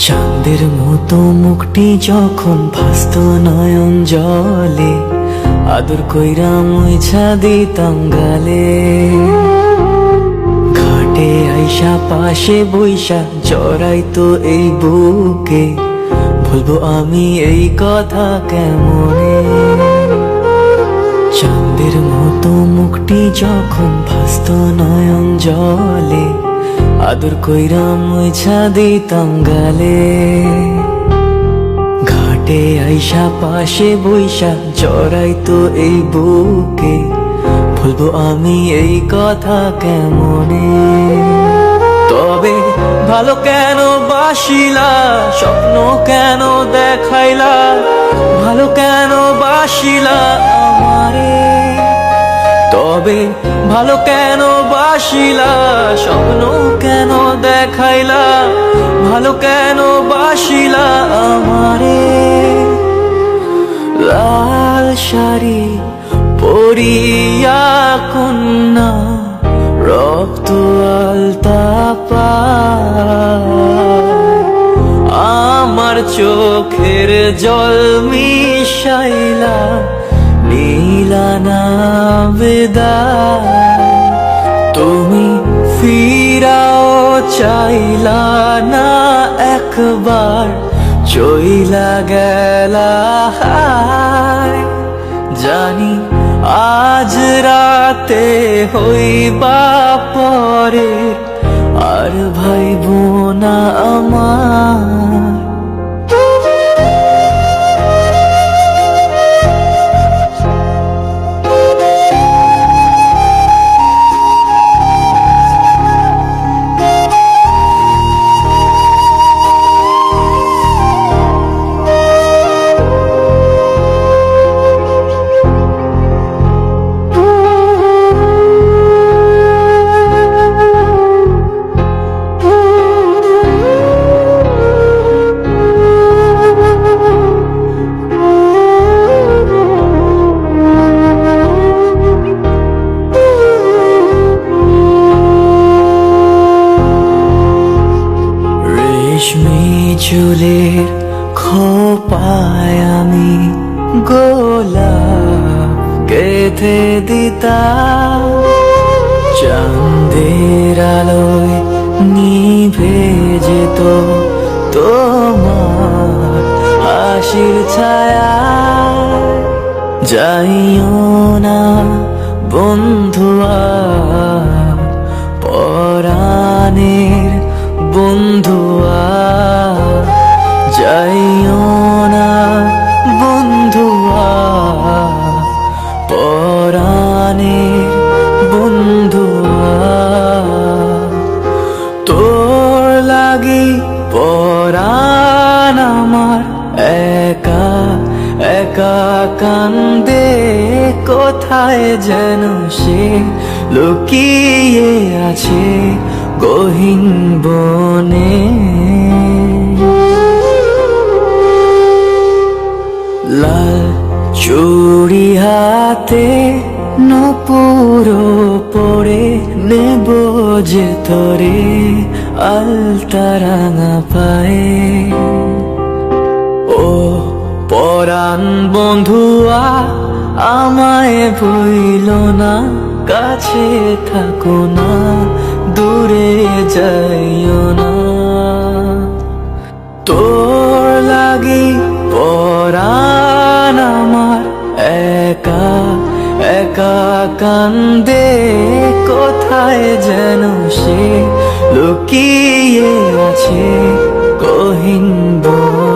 চাঁদের মতো মুখটি যখন ভাসত নয়ন জলে, আদর কইরা মুইছা দিতাম গালে। ঘাটে আইসা পাশে বইসা জড়াইতো এই বুকে, বলবো আমি এই কথা কেমনে। চাঁদের মতো মুখটি যখন ভাসত নয়ন জলে, আদর কইরা মুইছা দিতাম গালে। ঘাটে আইসা পাশে বইসা জড়াইতো এই বুকে, বলবো আমি এই কথা কেমনে। তবে ভালো কেন বাসিলা, স্বপ্ন কেন দেখাইলা, ভালো কেন বাসিলা আমারে। তবে ভালো কেন বাসিলা, স্বপ্ন কেন দেখাইলা, ভালো কেন বাসিলা আমারে। লাল শাড়ি পরিয়া কন্যা, রক্ত আলতা পায়, আমার চোখের জল মিশাইলা নীলা না বিদায়। তুমি ফিরাও চাইলা না একবার, চইলা গেলা হায়। জানি আজ রাতে হইবা পরে, আর ভাইব না আমার। রেশমি চুলের খোপায় আমি গোলাপ গেঁথে দিতাম, চাঁদের আলোয় নিভে যেত তোমার হাসির ছায়া। যাইও না বন্ধুয়া, পরাণের বন্ধুয়া, যাইও না বন্ধুয়া, পরাণের বন্ধুয়া। তোর লাগি পরাণ আমার একা একা কান্দে, কোথায় যেন সে লুকিয়ে আছে গহীন বনে। লাল চুড়ি হাতে নপুর পড়ে, নেব যে তোরে আলতা রাঙা পায়ে। ও পরাণ বন্ধুয়া, আমায় ভুইল না, কাছে থাকো না, দূরে যাইও না। তোর লাগি পরাণ আমার একা একা কান্দে, কোথায় যেন সে লুকিয়ে আছে গহীন বনে।